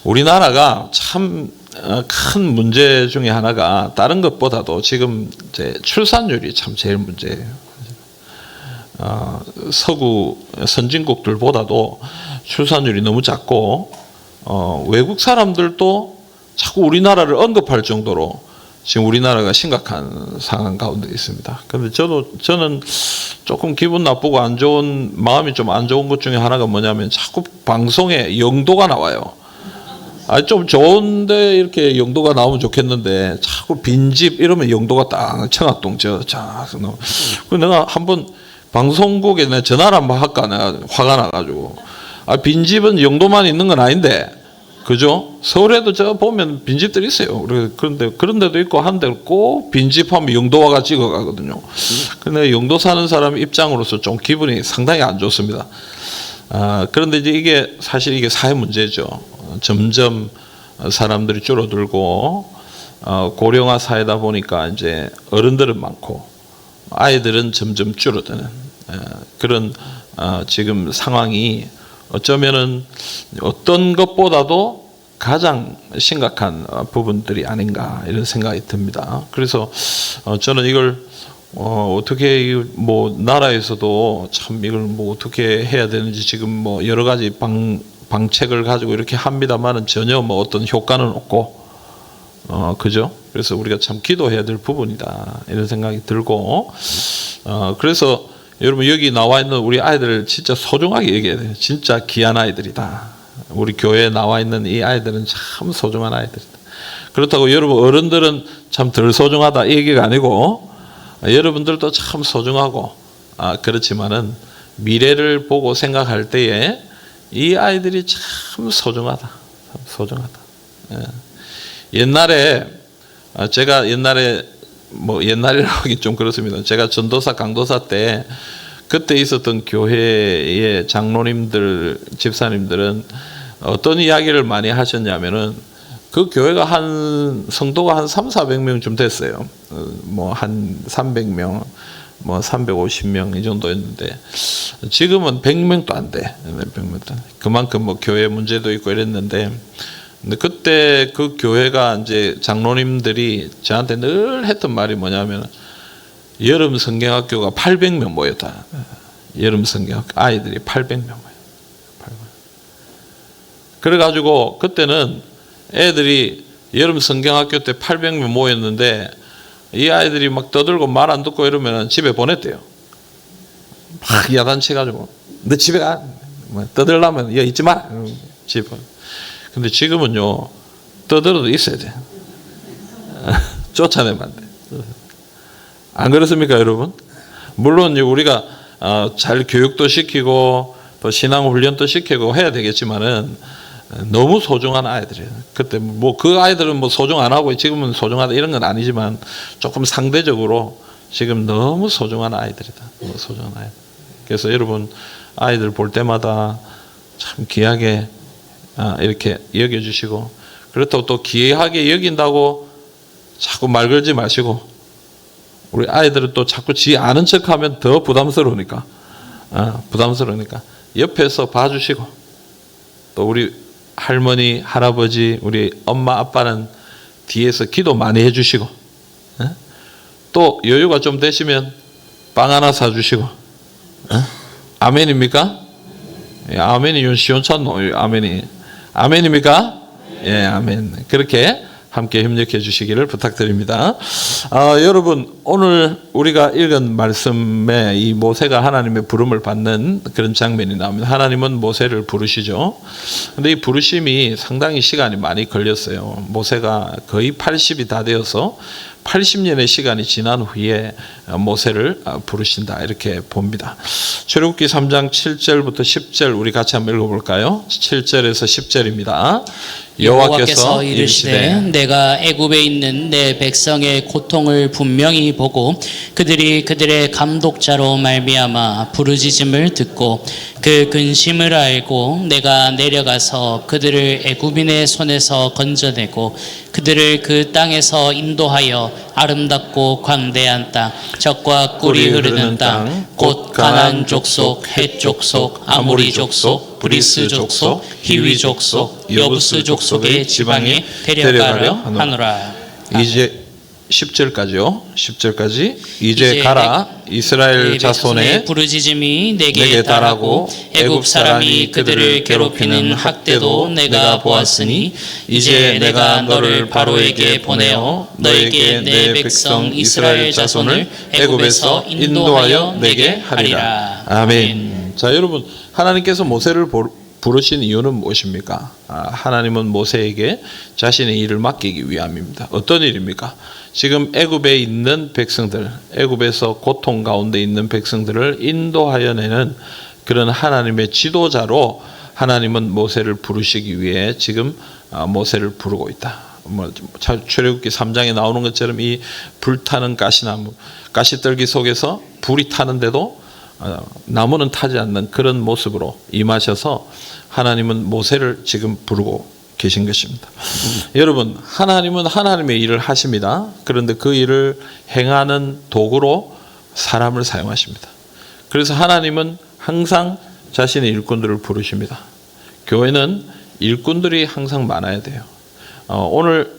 우리나라가 참 큰 문제 중에 하나가 다른 것보다도 지금 이제 출산율이 참 제일 문제예요. 서구 선진국들보다도 출산율이 너무 작고 외국 사람들도 자꾸 우리나라를 언급할 정도로 지금 우리나라가 심각한 상황 가운데 있습니다. 그런데 저는 조금 기분 나쁘고 안 좋은 마음이 좀 안 좋은 것 중에 하나가 뭐냐면 자꾸 방송에 영도가 나와요. 좀 좋은데 이렇게 영도가 나오면 좋겠는데 자꾸 빈집 이러면 영도가 딱 청학동 그 내가 한번 방송국에 내가 전화를 한번 할까 내가 화가 나가지고 빈집은 영도만 있는 건 아닌데 그죠? 서울에도 저 보면 빈집들이 있어요. 그런데 그런 데도 있고 한 데는 꼭 빈집하면 영도 와가 찍어 가거든요. 근데 영도 사는 사람 입장으로서 좀 기분이 상당히 안 좋습니다. 그런데 이제 이게 사실 이게 사회 문제죠. 점점 사람들이 줄어들고 고령화 사회다 보니까 이제 어른들은 많고 아이들은 점점 줄어드는 그런 지금 상황이 어쩌면은 어떤 것보다도 가장 심각한 부분들이 아닌가 이런 생각이 듭니다. 그래서 저는 이걸 어떻게 뭐 나라에서도 참 이걸 뭐 어떻게 해야 되는지 지금 뭐 여러 가지 방책을 가지고 이렇게 합니다만은 전혀 뭐 어떤 효과는 없고 그죠? 그래서 우리가 참 기도해야 될 부분이다 이런 생각이 들고 그래서 여러분 여기 나와 있는 우리 아이들을 진짜 소중하게 얘기해야 돼요. 진짜 귀한 아이들이다. 우리 교회에 나와 있는 이 아이들은 참 소중한 아이들이다. 그렇다고 여러분 어른들은 참 덜 소중하다 이 얘기가 아니고 여러분들도 참 소중하고 그렇지만은 미래를 보고 생각할 때에 이 아이들이 참 소중하다. 참 소중하다. 옛날에 제가 뭐 옛날이라고 하기 좀 그렇습니다. 제가 전도사 강도사 때 그때 있었던 교회의 장로님들 집사님들은 어떤 이야기를 많이 하셨냐면은 그 교회가 성도가 한 300~400명쯤 됐어요. 뭐 한 300명 뭐 350명 이 정도였는데 지금은 100명도 안 돼. 100명도 안 돼. 그만큼 뭐 교회 문제도 있고 이랬는데 근데 그때 그 교회가 이제 장로님들이 저한테 늘 했던 말이 뭐냐면 여름 성경학교가 800명 모였다. 여름 성경학교 아이들이 800명 모였다. 그래가지고 그때는 애들이 여름 성경학교 때 800명 모였는데 이 아이들이 막 떠들고 말 안 듣고 이러면 집에 보냈대요. 막 야단쳐가지고 너 집에 가. 떠들려면 여기 있지 마. 집에. 근데 지금은요 떠들어도 있어야 돼. 쫓아내면 안 돼. 안 그렇습니까 여러분? 물론 우리가 잘 교육도 시키고 또 신앙 훈련도 시키고 해야 되겠지만은 너무 소중한 아이들이에요. 그때 뭐 그 아이들은 뭐 소중 안 하고 지금은 소중하다 이런 건 아니지만 조금 상대적으로 지금 너무 소중한 아이들이다. 너무 소중한 아이들. 그래서 여러분 아이들 볼 때마다 참 귀하게 이렇게 여겨주시고 그렇다고 또 귀하게 여긴다고 자꾸 말 걸지 마시고 우리 아이들은 또 자꾸 지 아는 척하면 더 부담스러우니까 옆에서 봐주시고 또 우리 할머니 할아버지 우리 엄마 아빠는 뒤에서 기도 많이 해주시고 또 여유가 좀 되시면 빵 하나 사주시고 아멘입니까? 예, 아멘이 시원찮노 아멘이 아멘입니까? 예, 아멘. 그렇게 함께 협력해 주시기를 부탁드립니다. 여러분 오늘 우리가 읽은 말씀에 이 모세가 하나님의 부름을 받는 그런 장면이 나옵니다. 하나님은 모세를 부르시죠. 근데 이 부르심이 상당히 시간이 많이 걸렸어요. 모세가 거의 80이 다 되어서 80년의 시간이 지난 후에 모세를 부르신다 이렇게 봅니다. 출애굽기 3장 7절부터 10절 우리 같이 한번 읽어볼까요? 7절에서 10절입니다. 여호와께서 이르시되 내가 애굽에 있는 내 백성의 고통을 분명히 보고 그들이 그들의 감독자로 말미암아 부르짖음을 듣고 그 근심을 알고 내가 내려가서 그들을 애굽인의 손에서 건져내고 그들을 그 땅에서 인도하여 아름답고 광대한 땅 적과 꿀이 흐르는 땅 곧 가나안 족속 헷 족속 아모리 족속 브리스 족속, 히위 족속, 여부스 족속의 지방에 데려가려 하노라. 이제 10절까지요. 10절까지 이제 가라 이스라엘 자손의 부르짖음이 내게 달하고 애굽 사람이 그들을 괴롭히는 학대도 내가 보았으니 이제 내가 너를 바로에게 보내어 너에게 내 백성 이스라엘 자손을 애굽에서 인도하여 내게 하리라. 아멘. 자, 여러분, 하나님께서 모세를 부르신 이유는 무엇입니까? 하나님은 모세에게 자신의 일을 맡기기 위함입니다. 어떤 일입니까? 지금 애굽에 있는 백성들, 애굽에서 고통 가운데 있는 백성들을 인도하여 내는 그런 하나님의 지도자로 하나님은 모세를 부르시기 위해 지금 모세를 부르고 있다. 출애굽기 3장에 나오는 것처럼 이 불타는 가시나무, 가시떨기 속에서 불이 타는데도 나무는 타지 않는 그런 모습으로 임하셔서 하나님은 모세를 지금 부르고 계신 것입니다. 여러분, 하나님은 하나님의 일을 하십니다. 그런데 그 일을 행하는 도구로 사람을 사용하십니다. 그래서 하나님은 항상 자신의 일꾼들을 부르십니다. 교회는 일꾼들이 항상 많아야 돼요. 오늘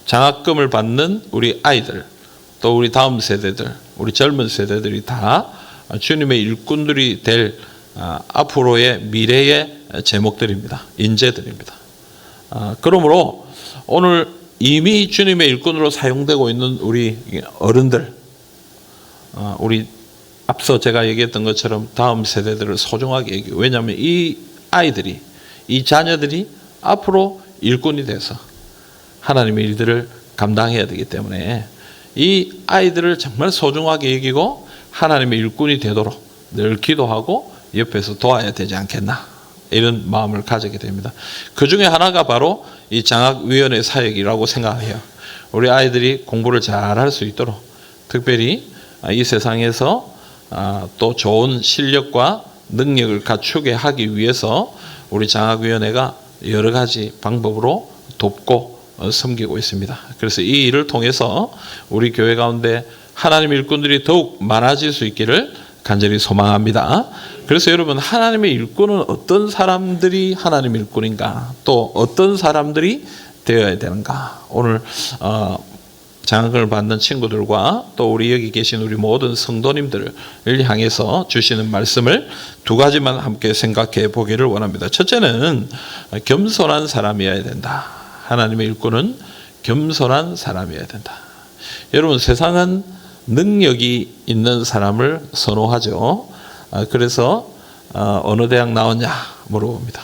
장학금을 받는 우리 아이들, 또 우리 다음 세대들, 우리 젊은 세대들이 다 주님의 일꾼들이 될 앞으로의 미래의 제목들입니다. 인재들입니다. 그러므로 오늘 이미 주님의 일꾼으로 사용되고 있는 우리 어른들, 우리 앞서 제가 얘기했던 것처럼 다음 세대들을 소중하게 얘기해요. 왜냐하면 이 아이들이, 이 자녀들이 앞으로 일꾼이 돼서 하나님의 일들을 감당해야 되기 때문에 이 아이들을 정말 소중하게 여기고 하나님의 일꾼이 되도록 늘 기도하고 옆에서 도와야 되지 않겠나, 이런 마음을 가지게 됩니다. 그 중에 하나가 바로 이 장학위원회 사역이라고 생각해요. 우리 아이들이 공부를 잘 할 수 있도록, 특별히 이 세상에서 또 좋은 실력과 능력을 갖추게 하기 위해서 우리 장학위원회가 여러 가지 방법으로 돕고 섬기고 있습니다. 그래서 이 일을 통해서 우리 교회 가운데 하나님 일꾼들이 더욱 많아질 수 있기를 간절히 소망합니다. 그래서 여러분, 하나님의 일꾼은 어떤 사람들이 하나님의 일꾼인가, 또 어떤 사람들이 되어야 되는가, 오늘 장학을 받는 친구들과 또 우리 여기 계신 우리 모든 성도님들을 향해서 주시는 말씀을 두 가지만 함께 생각해 보기를 원합니다. 첫째는 겸손한 사람이어야 된다. 하나님의 일꾼은 겸손한 사람이어야 된다. 여러분, 세상은 능력이 있는 사람을 선호하죠. 그래서 어느 대학 나왔냐 물어봅니다.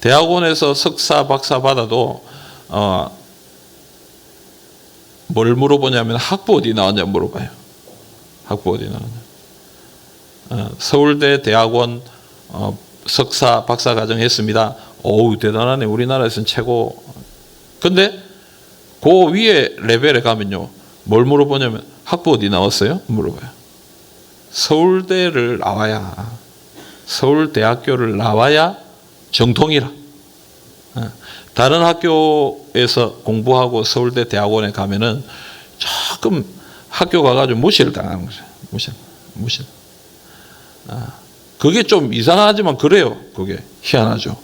대학원에서 석사, 박사 받아도 뭘 물어보냐면 학부 어디 나왔냐 물어봐요. 학부 어디 나왔냐. 서울대 대학원 석사, 박사 과정 했습니다. 어우, 대단하네. 우리나라에서는 최고. 근데 그 위에 레벨에 가면요, 뭘 물어보냐면 학부 어디 나왔어요? 물어봐요. 서울대를 나와야, 서울대학교를 나와야 정통이라. 다른 학교에서 공부하고 서울대 대학원에 가면은 조금 학교 가가지고 무시를 당하는 거죠. 무시. 그게 좀 이상하지만 그래요. 그게 희한하죠.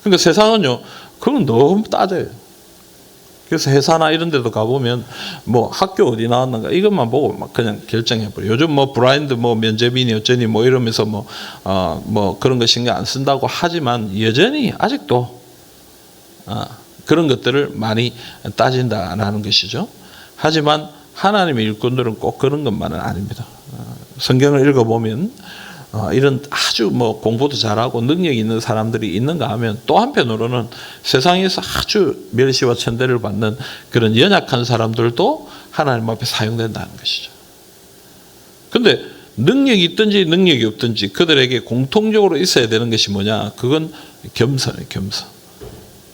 그러니까 세상은요, 그건 너무 따져요. 그래서 회사나 이런 데도 가보면 뭐 학교 어디 나왔는가 이것만 보고 막 그냥 결정해버려요. 요즘 뭐 브라인드 뭐 면접이니 어쩌니 뭐 이러면서 뭐 그런 거 신경 안 쓴다고 하지만 여전히 아직도 그런 것들을 많이 따진다라는 것이죠. 하지만 하나님의 일꾼들은 꼭 그런 것만은 아닙니다. 성경을 읽어보면 이런 아주 뭐 공부도 잘하고 능력이 있는 사람들이 있는가 하면 또 한편으로는 세상에서 아주 멸시와 천대를 받는 그런 연약한 사람들도 하나님 앞에 사용된다는 것이죠. 그런데 능력이 있든지 능력이 없든지 그들에게 공통적으로 있어야 되는 것이 뭐냐? 그건 겸손이에요. 겸손.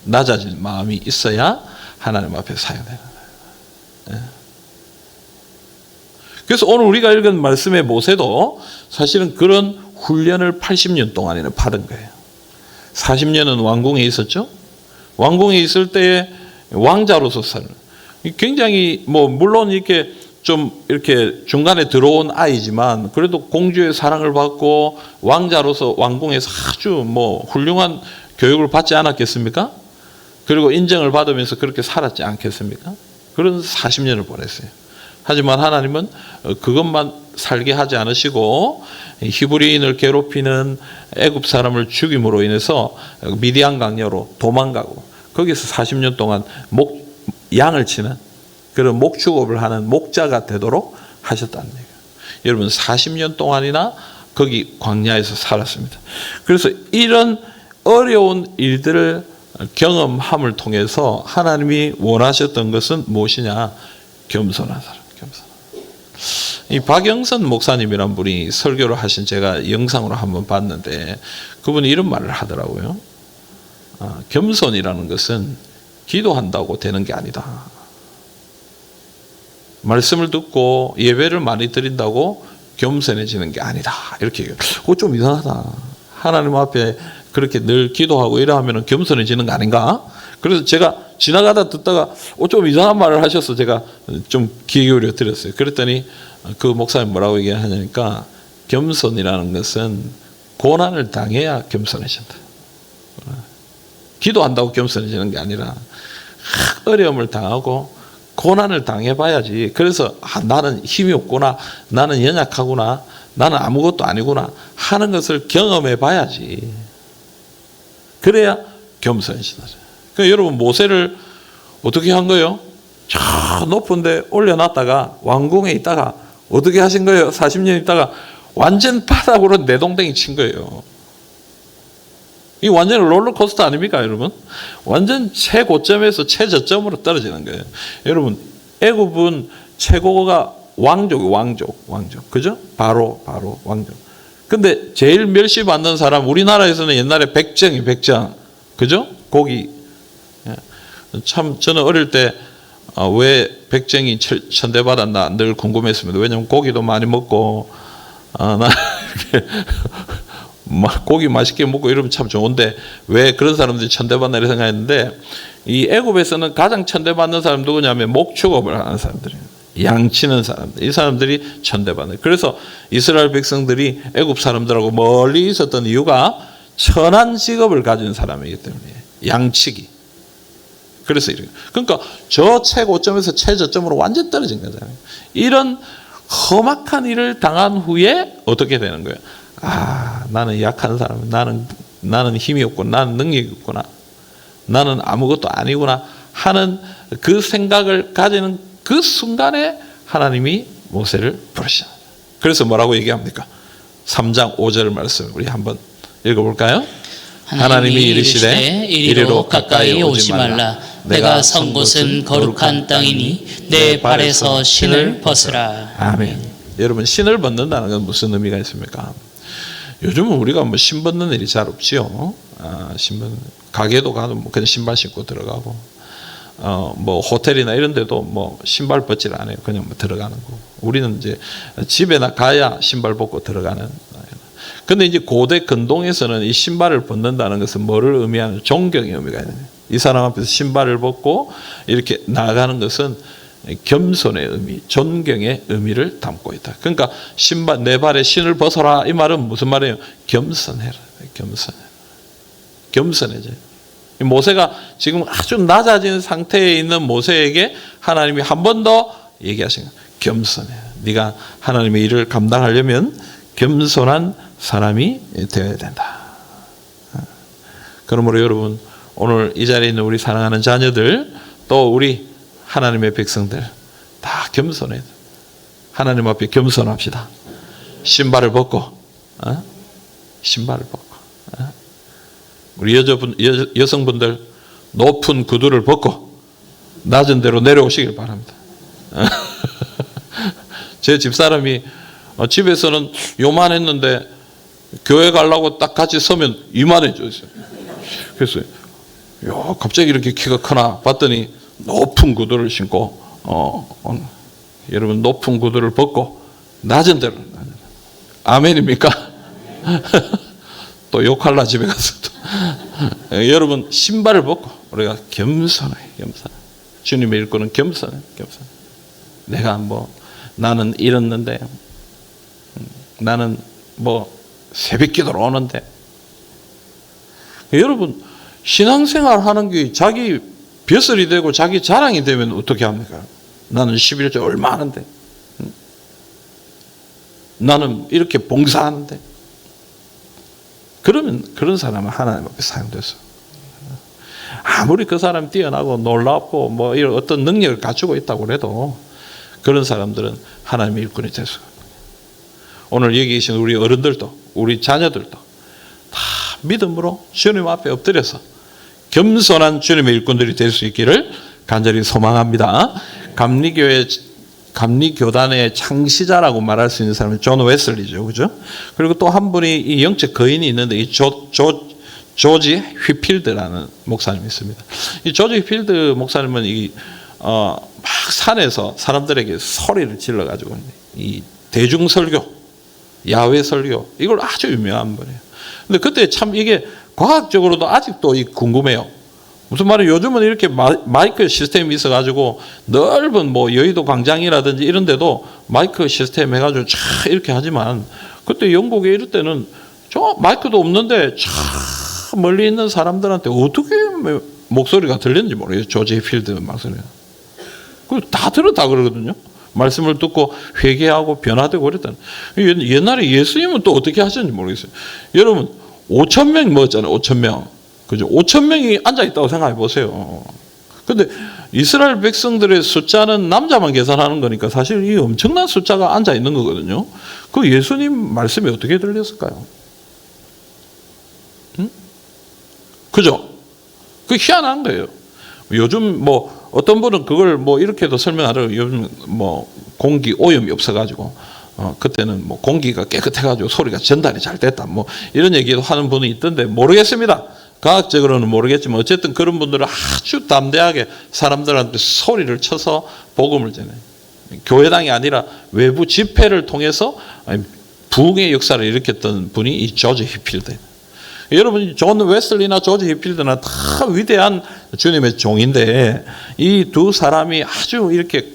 낮아진 마음이 있어야 하나님 앞에 사용되는 거예요. 그래서 오늘 우리가 읽은 말씀의 모세도 사실은 그런 훈련을 80년 동안에는 받은 거예요. 40년은 왕궁에 있었죠. 왕궁에 있을 때에 왕자로서 사는, 굉장히 뭐 물론 이렇게 좀 이렇게 중간에 들어온 아이지만 그래도 공주의 사랑을 받고 왕자로서 왕궁에서 아주 뭐 훌륭한 교육을 받지 않았겠습니까? 그리고 인정을 받으면서 그렇게 살았지 않겠습니까? 그런 40년을 보냈어요. 하지만 하나님은 그것만 살게 하지 않으시고 히브리인을 괴롭히는 애굽 사람을 죽임으로 인해서 미디안 강야로 도망가고 거기서 40년 동안 양을 치는 그런 목축업을 하는 목자가 되도록 하셨다는 얘기예요. 여러분 40년 동안이나 거기 광야에서 살았습니다. 그래서 이런 어려운 일들을 경험함을 통해서 하나님이 원하셨던 것은 무엇이냐? 겸손한 사람. 이 박영선 목사님이란 분이 설교를 하신 제가 영상으로 한번 봤는데 그분이 이런 말을 하더라고요. 겸손이라는 것은 기도한다고 되는 게 아니다. 말씀을 듣고 예배를 많이 드린다고 겸손해지는 게 아니다. 이렇게 얘기해요. 좀 이상하다. 하나님 앞에 그렇게 늘 기도하고 이러면 겸손해지는 거 아닌가? 그래서 제가 지나가다 듣다가 좀 이상한 말을 하셔서 제가 좀 귀 기울여 드렸어요. 그랬더니 그 목사님 뭐라고 얘기하냐니까 겸손이라는 것은 고난을 당해야 겸손해진다. 기도한다고 겸손해지는 게 아니라 어려움을 당하고 고난을 당해봐야지. 그래서 나는 힘이 없구나, 나는 연약하구나, 나는 아무것도 아니구나 하는 것을 경험해봐야지. 그래야 겸손해진다. 그러니까 여러분 모세를 어떻게 한 거예요? 저 높은 데 올려놨다가 왕궁에 있다가 어떻게 하신 거예요? 40년 있다가 완전 바닥으로 내동댕이 친 거예요. 이 완전 롤러코스터 아닙니까 여러분? 완전 최고점에서 최저점으로 떨어지는 거예요. 여러분 애굽은 최고가 왕족 그죠? 바로 왕족. 근데 제일 멸시받는 사람 우리나라에서는 옛날에 백정 그죠? 고기. 참 저는 어릴 때 왜 백정이 천대받았나 늘 궁금했습니다. 왜냐하면 고기도 많이 먹고 나 이렇게 고기 맛있게 먹고 이러면 참 좋은데 왜 그런 사람들이 천대받나 이렇게 생각했는데 이 애굽에서는 가장 천대받는 사람 누구냐면 목축업을 하는 사람들이에요. 양치는 사람들. 이 사람들이 천대받는. 그래서 이스라엘 백성들이 애굽 사람들하고 멀리 있었던 이유가 천한 직업을 가진 사람이기 때문에 양치기. 그래서 이래요. 그러니까 저 최고점에서 최저점으로 완전 떨어진 거잖아요. 이런 험악한 일을 당한 후에 어떻게 되는 거예요? 나는 약한 사람, 나는 힘이 없고, 나는 능력이 없구나, 나는 아무것도 아니구나 하는 그 생각을 가지는 그 순간에 하나님이 모세를 부르시죠. 그래서 뭐라고 얘기합니까? 3장 5절 말씀 우리 한번 읽어볼까요? 하나님이 이르시되 이리로 가까이 오지 말라. 내가 선 곳은 거룩한 땅이니 내 발에서 신을 벗으라. 아멘. 여러분 신을 벗는다는 건 무슨 의미가 있습니까? 요즘은 우리가 뭐 신 벗는 일이 잘 없지요. 가게도 가도 뭐 그냥 신발 신고 들어가고, 뭐 호텔이나 이런 데도 뭐 신발 벗질 않아요. 그냥 뭐 들어가는 거. 우리는 이제 집에나 가야 신발 벗고 들어가는. 근데 이제 고대 근동에서는 이 신발을 벗는다는 것은 뭐를 의미하는? 존경의 의미가 있는 거예요. 이 사람 앞에서 신발을 벗고 이렇게 나아가는 것은 겸손의 의미, 존경의 의미를 담고 있다. 그러니까 신발, 내 발에 신을 벗어라 이 말은 무슨 말이에요? 겸손해라. 겸손해져요. 모세가 지금 아주 낮아진 상태에 있는 모세에게 하나님이 한 번 더 얘기하신 거예요. 겸손해. 네가 하나님의 일을 감당하려면 겸손한 사람이 되어야 된다. 그러므로 여러분 오늘 이 자리에 있는 우리 사랑하는 자녀들 또 우리 하나님의 백성들 다 겸손해야 돼. 하나님 앞에 겸손합시다. 신발을 벗고 우리 여성분들 높은 구두를 벗고 낮은 데로 내려오시길 바랍니다. 제 집사람이 집에서는 요만했는데 교회 가려고 딱 같이 서면 이만해졌어요. 그래서 갑자기 이렇게 키가 크나 봤더니 높은 구두를 신고 여러분 높은 구두를 벗고 낮은 데로. 아멘입니까? 또 욕할라 집에 가서 또. 여러분 신발을 벗고 우리가 겸손해. 주님의 일꾼은 겸손해. 내가 뭐 나는 잃었는데, 나는 뭐 새벽 기도로 오는데. 여러분, 신앙생활 하는 게 자기 벼슬이 되고 자기 자랑이 되면 어떻게 합니까? 나는 11조 얼마 하는데, 나는 이렇게 봉사하는데. 그러면 그런 사람은 하나님 앞에 사용돼서, 아무리 그 사람이 뛰어나고 놀랍고 뭐 이런 어떤 능력을 갖추고 있다고 해도 그런 사람들은 하나님의 일꾼이 될 수가 없어요. 오늘 여기 계신 우리 어른들도 우리 자녀들도 다 믿음으로 주님 앞에 엎드려서 겸손한 주님의 일꾼들이 될 수 있기를 간절히 소망합니다. 감리교단의 창시자라고 말할 수 있는 사람은 존 웨슬리죠, 그죠? 그리고 또 한 분이 이 영적 거인이 있는데 이 조지 휘필드라는 목사님이 있습니다. 이 조지 휘필드 목사님은 막 산에서 사람들에게 소리를 질러 가지고 이 대중 설교, 야외 설교, 이걸 아주 유명한 분이에요. 근데 그때 참 이게 과학적으로도 아직도 궁금해요. 무슨 말이에요? 요즘은 이렇게 마이크 시스템이 있어가지고 넓은 뭐 여의도 광장이라든지 이런 데도 마이크 시스템 해가지고 쫙 이렇게 하지만 그때 영국에 이럴 때는 저 마이크도 없는데 참 멀리 있는 사람들한테 어떻게 목소리가 들렸는지 모르겠어요. 조지 필드 목소리가. 다 들었다 그러거든요. 말씀을 듣고 회개하고 변화되고 그랬다는. 옛날에 예수님은 또 어떻게 하셨는지 모르겠어요. 여러분 5,000명 먹었잖아요. 5,000명. 그죠? 5,000명이 앉아있다고 생각해 보세요. 근데 이스라엘 백성들의 숫자는 남자만 계산하는 거니까 사실 이 엄청난 숫자가 앉아있는 거거든요. 그 예수님 말씀이 어떻게 들렸을까요? 응? 그죠? 그 희한한 거예요. 요즘 뭐 어떤 분은 그걸 뭐 이렇게도 설명하더라고요. 요즘 뭐 공기 오염이 없어가지고 그때는 뭐 공기가 깨끗해가지고 소리가 전달이 잘 됐다. 뭐 이런 얘기도 하는 분이 있던데 모르겠습니다. 과학적으로는 모르겠지만 어쨌든 그런 분들은 아주 담대하게 사람들한테 소리를 쳐서 복음을 전해요. 교회당이 아니라 외부 집회를 통해서 부흥의 역사를 일으켰던 분이 이 조지 휘필드예요. 여러분 존 웨슬리나 조지 휘필드나 다 위대한 주님의 종인데 이 두 사람이 아주 이렇게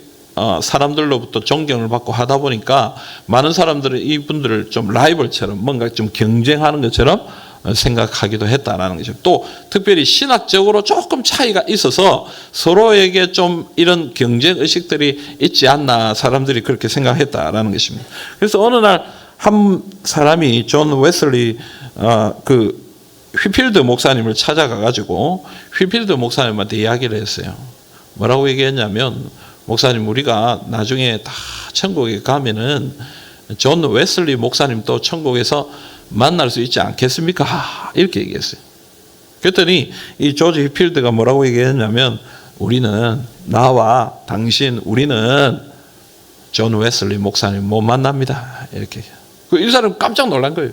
사람들로부터 존경을 받고 하다 보니까 많은 사람들은 이분들을 좀 라이벌처럼 뭔가 좀 경쟁하는 것처럼 생각하기도 했다라는 것이죠. 또 특별히 신학적으로 조금 차이가 있어서 서로에게 좀 이런 경쟁 의식들이 있지 않나 사람들이 그렇게 생각했다라는 것입니다. 그래서 어느 날 한 사람이 존 웨슬리 그 휘필드 목사님을 찾아가 가지고 휘필드 목사님한테 이야기를 했어요. 뭐라고 얘기했냐면 목사님 우리가 나중에 다 천국에 가면은 존 웨슬리 목사님도 천국에서 만날 수 있지 않겠습니까? 이렇게 얘기했어요. 그랬더니 이 조지 휘필드가 뭐라고 얘기했냐면 우리는 나와 당신 우리는 존 웨슬리 목사님 못 만납니다. 이렇게. 이 사람 깜짝 놀란 거예요.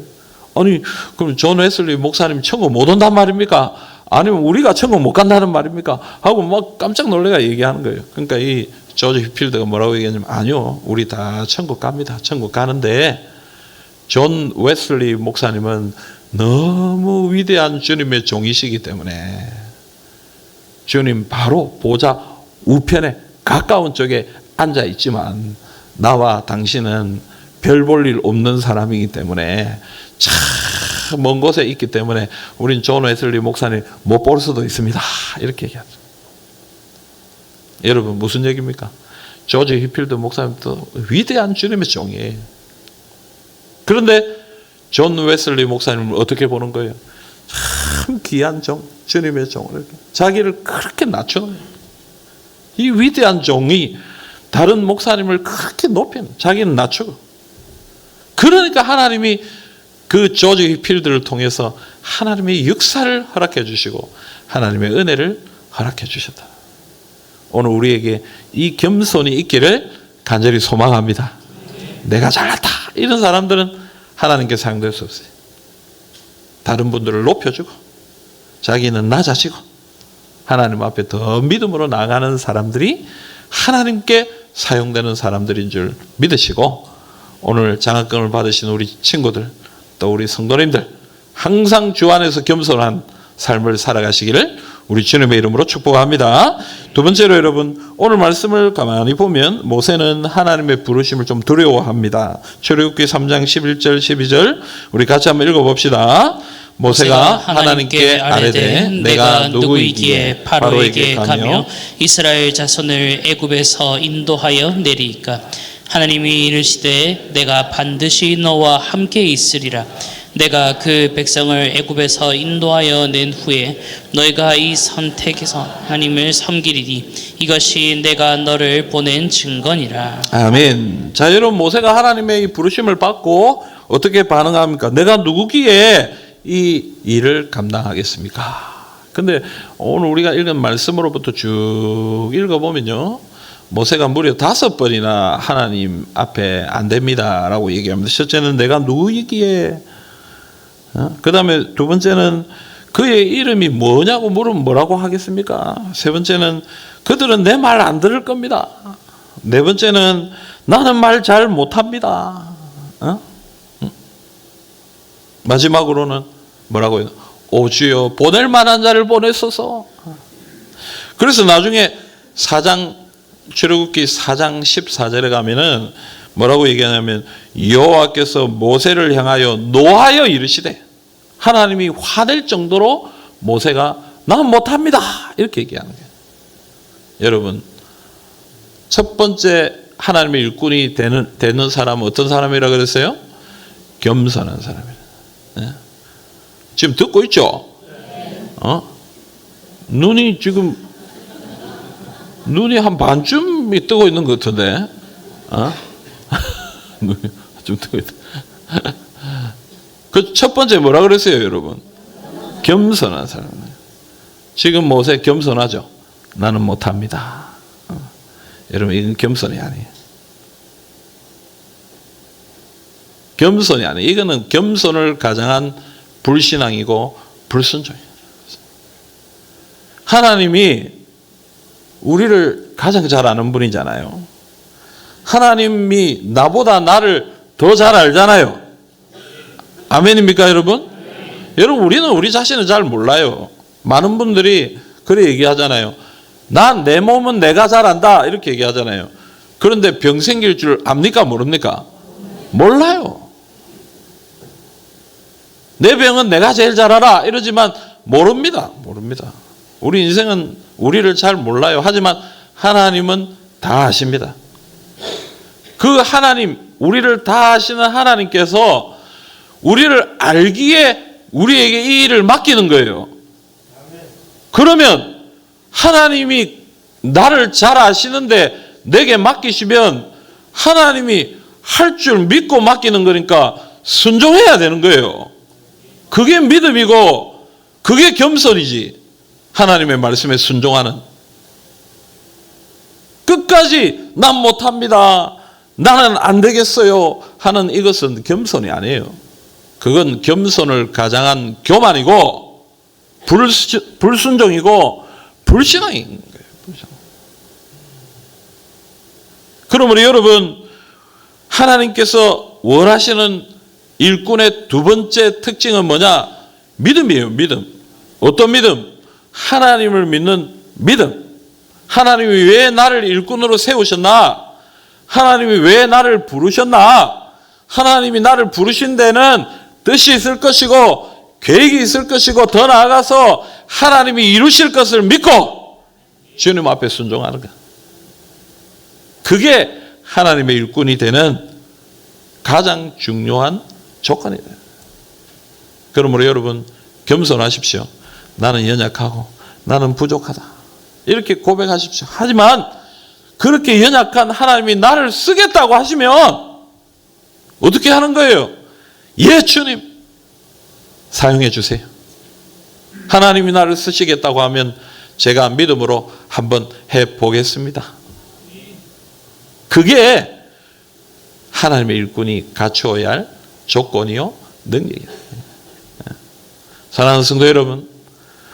아니 그럼 존 웨슬리 목사님 천국 못 온단 말입니까? 아니면 우리가 천국 못 간다는 말입니까? 하고 막 깜짝 놀래가 얘기하는 거예요. 그러니까 이 조지 휘필드가 뭐라고 얘기했냐면 아니요 우리 다 천국 갑니다. 천국 가는데 존 웨슬리 목사님은 너무 위대한 주님의 종이시기 때문에 주님 바로 보좌 우편에 가까운 쪽에 앉아 있지만 나와 당신은 별 볼 일 없는 사람이기 때문에 참 먼 곳에 있기 때문에 우린 존 웨슬리 목사님 못 볼 수도 있습니다. 이렇게 얘기하죠. 여러분 무슨 얘기입니까? 조지 휘필드 목사님도 위대한 주님의 종이에요. 그런데 존 웨슬리 목사님을 어떻게 보는 거예요? 참 귀한 종, 주님의 종을 자기를 그렇게 낮추는 거예요. 이 위대한 종이 다른 목사님을 그렇게 높이는, 자기는 낮추고. 그러니까 하나님이 그 조지 휘필드를 통해서 하나님의 역사를 허락해 주시고 하나님의 은혜를 허락해 주셨다. 오늘 우리에게 이 겸손이 있기를 간절히 소망합니다. 내가 잘났다. 이런 사람들은 하나님께 사용될 수 없어요. 다른 분들을 높여주고 자기는 낮아지고 하나님 앞에 더 믿음으로 나아가는 사람들이 하나님께 사용되는 사람들인 줄 믿으시고 오늘 장학금을 받으신 우리 친구들 또 우리 성도님들 항상 주 안에서 겸손한 삶을 살아가시기를 우리 주님의 이름으로 축복합니다. 두 번째로 여러분, 오늘 말씀을 가만히 보면 모세는 하나님의 부르심을 좀 두려워합니다. 출애굽기 3장 11절 12절 우리 같이 한번 읽어봅시다. 모세가 하나님께 아뢰되 내가 누구이기에 바로에게 가며 이스라엘 자손을 애굽에서 인도하여 내리이까. 하나님이 이르시되 내가 반드시 너와 함께 있으리라. 내가 그 백성을 애굽에서 인도하여 낸 후에 너희가 이 선택에서 하나님을 섬기리니 이것이 내가 너를 보낸 증거니라. 아멘. 자, 여러분, 모세가 하나님의 이 부르심을 받고 어떻게 반응합니까? 내가 누구기에 이 일을 감당하겠습니까? 근데 오늘 우리가 읽은 말씀으로부터 쭉 읽어보면요, 모세가 무려 5번이나 하나님 앞에 안 됩니다라고 얘기합니다. 첫째는 내가 누구이기에, 그 다음에 두 번째는 그의 이름이 뭐냐고 물으면 뭐라고 하겠습니까? 세 번째는 그들은 내 말 안 들을 겁니다. 네 번째는 나는 말 잘 못합니다. 마지막으로는 뭐라고 해요? 오 주여 보낼 만한 자를 보내소서. 그래서 나중에 출애굽기 4장 14절에 가면은 뭐라고 얘기하냐면 여호와께서 모세를 향하여 노하여 이르시되, 하나님이 화낼 정도로 모세가 난 못합니다 이렇게 얘기하는 거예요. 여러분, 첫 번째 하나님의 일꾼이 되는 사람은 어떤 사람이라고 그랬어요? 겸손한 사람이에요. 네? 지금 듣고 있죠? 눈이 한 반쯤이 뜨고 있는 것 같은데, 눈이 좀 뜨고 있다. 그 첫 번째 뭐라 그랬어요, 여러분? 겸손한 사람. 지금 모세 겸손하죠? 나는 못합니다. 여러분, 이건 겸손이 아니에요. 겸손이 아니에요. 이거는 겸손을 가장한 불신앙이고 불순종이에요. 하나님이 우리를 가장 잘 아는 분이잖아요. 하나님이 나보다 나를 더 잘 알잖아요. 아멘입니까, 여러분? 여러분, 우리는 우리 자신을 잘 몰라요. 많은 분들이 그래 얘기하잖아요. 내 몸은 내가 잘 안다 이렇게 얘기하잖아요. 그런데 병 생길 줄 압니까, 모릅니까? 몰라요. 내 병은 내가 제일 잘 알아 이러지만 모릅니다. 우리 인생은 우리를 잘 몰라요. 하지만 하나님은 다 아십니다. 그 하나님, 우리를 다 아시는 하나님께서 우리를 알기에 우리에게 이 일을 맡기는 거예요. 그러면 하나님이 나를 잘 아시는데 내게 맡기시면 하나님이 할 줄 믿고 맡기는 거니까 순종해야 되는 거예요. 그게 믿음이고 그게 겸손이지. 하나님의 말씀에 순종하는. 끝까지 난 못합니다, 나는 안 되겠어요 하는 이것은 겸손이 아니에요. 그건 겸손을 가장한 교만이고 불순종이고 불신앙인 거예요. 그러므로 여러분, 하나님께서 원하시는 일꾼의 두 번째 특징은 뭐냐? 믿음이에요. 믿음. 어떤 믿음? 하나님을 믿는 믿음. 하나님이 왜 나를 일꾼으로 세우셨나? 하나님이 왜 나를 부르셨나? 하나님이 나를 부르신 데는 뜻이 있을 것이고 계획이 있을 것이고 더 나아가서 하나님이 이루실 것을 믿고 주님 앞에 순종하는 것. 그게 하나님의 일꾼이 되는 가장 중요한 조건이다. 그러므로 여러분, 겸손하십시오. 나는 연약하고 나는 부족하다 이렇게 고백하십시오. 하지만 그렇게 연약한 하나님이 나를 쓰겠다고 하시면 어떻게 하는 거예요? 예, 주님 사용해 주세요. 하나님이 나를 쓰시겠다고 하면 제가 믿음으로 한번 해보겠습니다. 그게 하나님의 일꾼이 갖추어야 할 조건이요 능력이에요. 사랑하는 성도 여러분,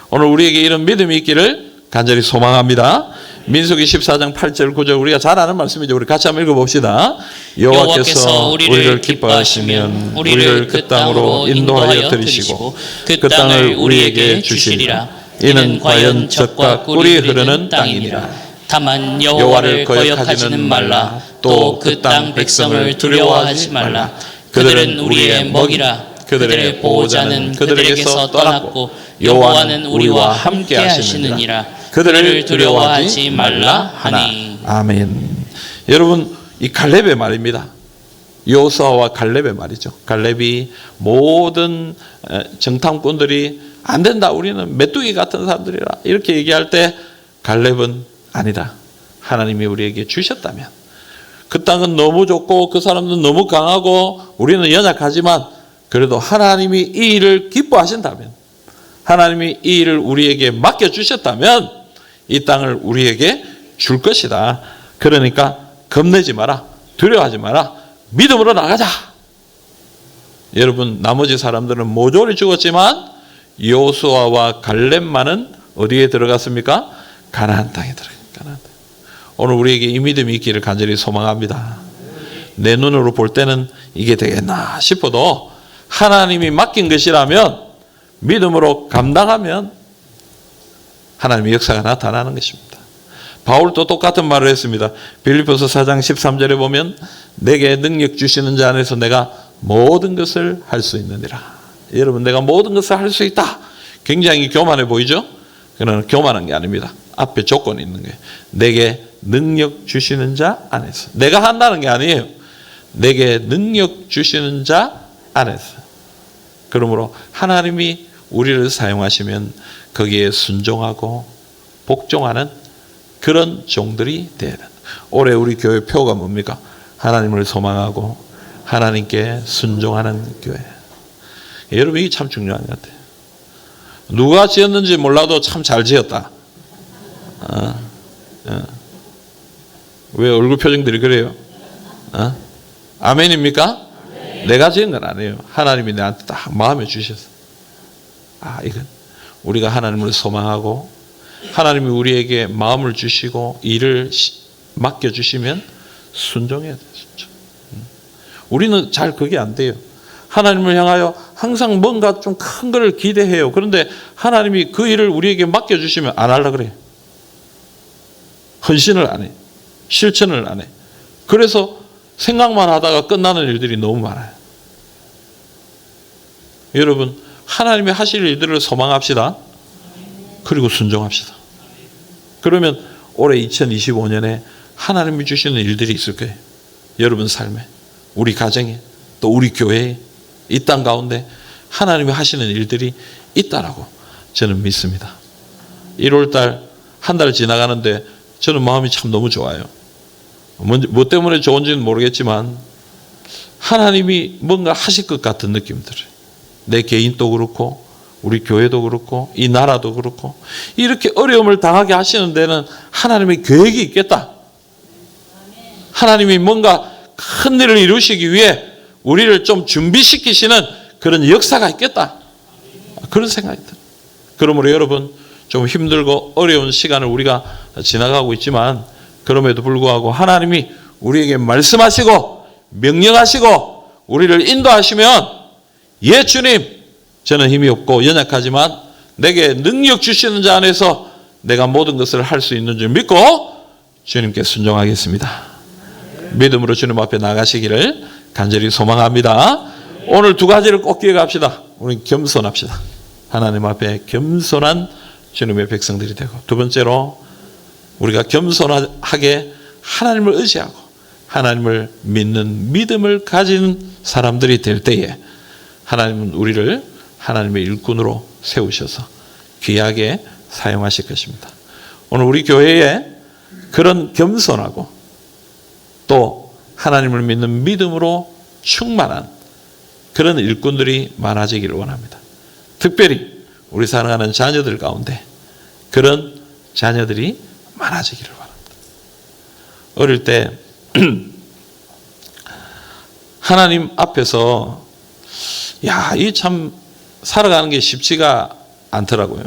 오늘 우리에게 이런 믿음이 있기를 간절히 소망합니다. 민수기 14장 8절 9절 우리가 잘 아는 말씀이죠. 우리 같이 한번 읽어봅시다. 여호와께서 우리를 기뻐하시면 우리를 그 땅으로 인도하여 들이시고 그 땅을 우리에게 주시리라. 이는 과연 젖과 꿀이 흐르는 땅이니라. 다만 여호와를 거역하지는 말라. 또 그 땅 백성을 두려워하지 말라. 그들은 우리의 먹이라. 그들의 보호자는 그들에게서 떠났고 여호와는 우리와 함께 하시느니라. 그들을 두려워하지 말라 하니. 아멘. 여러분, 이 갈렙의 말입니다. 여호수아와 갈렙의 말이죠. 갈렙이 모든 정탐꾼들이 안 된다, 우리는 메뚜기 같은 사람들이라 이렇게 얘기할 때 갈렙은 아니다. 하나님이 우리에게 주셨다면, 그 땅은 너무 좋고 그 사람은 너무 강하고 우리는 연약하지만 그래도 하나님이 이 일을 기뻐하신다면, 하나님이 이 일을 우리에게 맡겨주셨다면 이 땅을 우리에게 줄 것이다. 그러니까 겁내지 마라, 두려워하지 마라, 믿음으로 나가자. 여러분, 나머지 사람들은 모조리 죽었지만 여호수아와 갈렙만은 어디에 들어갔습니까? 가나안 땅에 들어갔습니다. 오늘 우리에게 이 믿음이 있기를 간절히 소망합니다. 내 눈으로 볼 때는 이게 되겠나 싶어도 하나님이 맡긴 것이라면 믿음으로 감당하면 하나님의 역사가 나타나는 것입니다. 바울도 똑같은 말을 했습니다. 빌립보서 4장 13절에 보면 내게 능력 주시는 자 안에서 내가 모든 것을 할 수 있느니라. 여러분, 내가 모든 것을 할 수 있다. 굉장히 교만해 보이죠? 그러나 교만한 게 아닙니다. 앞에 조건이 있는 거예요. 내게 능력 주시는 자 안에서. 내가 한다는 게 아니에요. 내게 능력 주시는 자 안에서. 그러므로 하나님이 우리를 사용하시면 거기에 순종하고 복종하는 그런 종들이 되어야 된다. 올해 우리 교회 표가 뭡니까? 하나님을 소망하고 하나님께 순종하는 교회. 여러분, 이게 참 중요한 것 같아요. 누가 지었는지 몰라도 참 잘 지었다. 왜 얼굴 표정들이 그래요? 아멘입니까? 내가 지은 건 아니에요. 하나님이 나한테 딱 마음에 주셨어. 이건 우리가 하나님을 소망하고 하나님이 우리에게 마음을 주시고 일을 맡겨주시면 순종해야 돼요. 순종. 우리는 잘 그게 안 돼요. 하나님을 향하여 항상 뭔가 좀 큰 걸 기대해요. 그런데 하나님이 그 일을 우리에게 맡겨주시면 안 하려고 그래요. 헌신을 안 해. 실천을 안 해. 그래서 생각만 하다가 끝나는 일들이 너무 많아요. 여러분, 하나님이 하실 일들을 소망합시다. 그리고 순종합시다. 그러면 올해 2025년에 하나님이 주시는 일들이 있을 거예요. 여러분 삶에, 우리 가정에, 또 우리 교회에, 이 땅 가운데 하나님이 하시는 일들이 있다라고 저는 믿습니다. 1월달 한 달 지나가는데 저는 마음이 참 너무 좋아요. 뭐 때문에 좋은지는 모르겠지만 하나님이 뭔가 하실 것 같은 느낌 들어요. 내 개인도 그렇고 우리 교회도 그렇고 이 나라도 그렇고 이렇게 어려움을 당하게 하시는 데는 하나님의 계획이 있겠다. 하나님이 뭔가 큰 일을 이루시기 위해 우리를 좀 준비시키시는 그런 역사가 있겠다. 그런 생각이 들어요. 그러므로 여러분, 좀 힘들고 어려운 시간을 우리가 지나가고 있지만 그럼에도 불구하고 하나님이 우리에게 말씀하시고 명령하시고 우리를 인도하시면, 예 주님, 저는 힘이 없고 연약하지만 내게 능력 주시는 자 안에서 내가 모든 것을 할 수 있는 줄 믿고 주님께 순종하겠습니다. 믿음으로 주님 앞에 나가시기를 간절히 소망합니다. 오늘 두 가지를 꼭 기억합시다. 우리 겸손합시다. 하나님 앞에 겸손한 주님의 백성들이 되고, 두 번째로 우리가 겸손하게 하나님을 의지하고 하나님을 믿는 믿음을 가진 사람들이 될 때에 하나님은 우리를 하나님의 일꾼으로 세우셔서 귀하게 사용하실 것입니다. 오늘 우리 교회에 그런 겸손하고 또 하나님을 믿는 믿음으로 충만한 그런 일꾼들이 많아지기를 원합니다. 특별히 우리 사랑하는 자녀들 가운데 그런 자녀들이 많아지기를 원합니다. 어릴 때 하나님 앞에서 이 참 살아가는 게 쉽지가 않더라고요.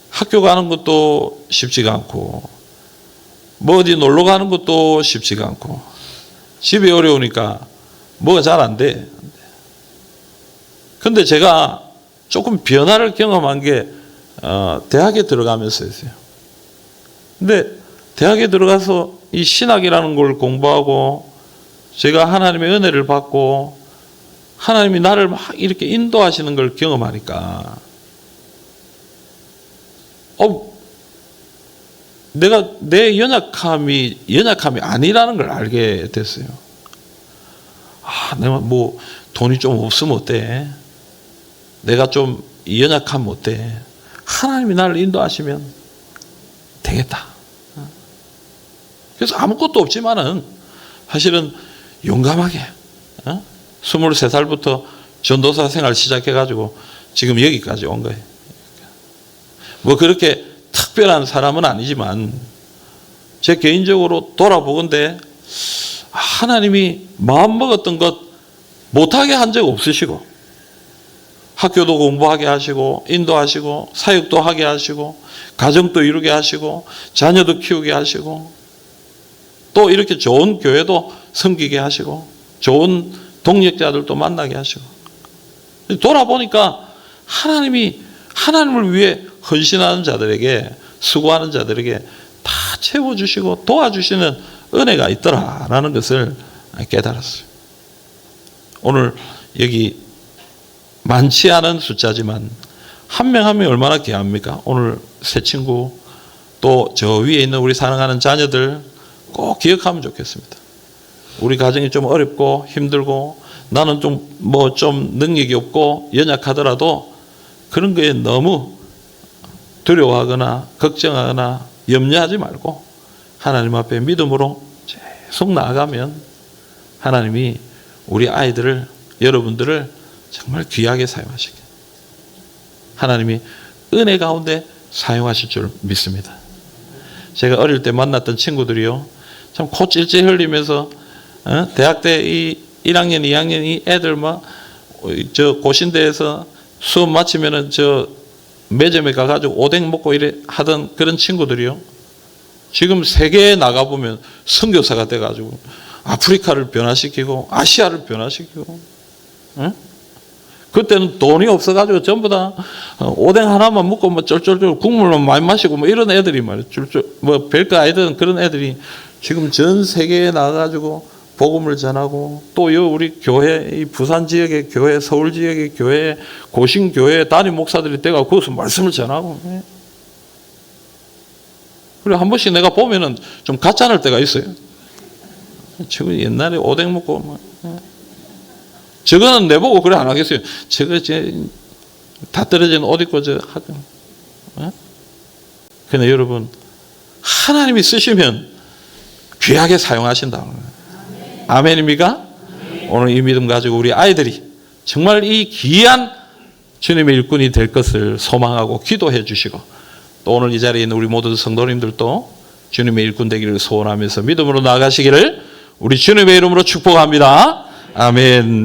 학교 가는 것도 쉽지가 않고 뭐 어디 놀러 가는 것도 쉽지가 않고 집이 어려우니까 뭐가 잘 안 돼. 근데 제가 조금 변화를 경험한 게 대학에 들어가면서였어요. 근데 대학에 들어가서 이 신학이라는 걸 공부하고 제가 하나님의 은혜를 받고 하나님이 나를 막 이렇게 인도하시는 걸 경험하니까 내가 내 연약함이 아니라는 걸 알게 됐어요. 내가 뭐 돈이 좀 없으면 어때? 내가 좀 연약하면 어때? 하나님이 나를 인도하시면 되겠다. 그래서 아무것도 없지만은 사실은 용감하게 23살부터 전도사 생활 시작해가지고 지금 여기까지 온 거예요. 뭐 그렇게 특별한 사람은 아니지만 제 개인적으로 돌아보건대 하나님이 마음먹었던 것 못하게 한 적 없으시고 학교도 공부하게 하시고 인도하시고 사역도 하게 하시고 가정도 이루게 하시고 자녀도 키우게 하시고 또 이렇게 좋은 교회도 섬기게 하시고 좋은 동력자들도 만나게 하시고 돌아보니까 하나님을 위해 헌신하는 자들에게 수고하는 자들에게 다 채워주시고 도와주시는 은혜가 있더라라는 것을 깨달았어요. 오늘 여기 많지 않은 숫자지만 한 명 한 명 얼마나 귀합니까? 오늘 새 친구 또 저 위에 있는 우리 사랑하는 자녀들 꼭 기억하면 좋겠습니다. 우리 가정이 좀 어렵고 힘들고 나는 좀 능력이 없고 연약하더라도 그런 거에 너무 두려워하거나 걱정하거나 염려하지 말고 하나님 앞에 믿음으로 계속 나아가면 하나님이 우리 아이들을 여러분들을 정말 귀하게 사용하시게 하나님이 은혜 가운데 사용하실 줄 믿습니다. 제가 어릴 때 만났던 친구들이요 참 코 찔찔 흘리면서 대학 때 이 1학년 2학년 이 애들 저 고신대에서 수업 마치면은 저 매점에 가가지고 오뎅 먹고 이래 하던 그런 친구들이요 지금 세계에 나가보면 선교사가 돼가지고 아프리카를 변화시키고 아시아를 변화시키고 그때는 돈이 없어가지고 전부 다 오뎅 하나만 먹고 쫄쫄쫄 국물만 많이 마시고 이런 애들이 말이에요. 별거 아니던 그런 애들이 지금 전 세계에 나가가지고 복음을 전하고 또 우리 교회 이 부산 지역의 교회 서울 지역의 교회 고신 교회 담임 목사들이 돼가 거기서 말씀을 전하고 그리고 한 번씩 내가 보면은 좀 가짜날 때가 있어요. 저거 옛날에 오뎅 먹고 저거는 내보고 그래 안 하겠어요. 저거 다 떨어진 옷 입고 저 하든. 그런데 여러분 하나님이 쓰시면 귀하게 사용하신다. 아멘입니까? 오늘 이 믿음 가지고 우리 아이들이 정말 이 귀한 주님의 일꾼이 될 것을 소망하고 기도해 주시고 또 오늘 이 자리에 있는 우리 모든 성도님들도 주님의 일꾼 되기를 소원하면서 믿음으로 나아가시기를 우리 주님의 이름으로 축복합니다. 아멘.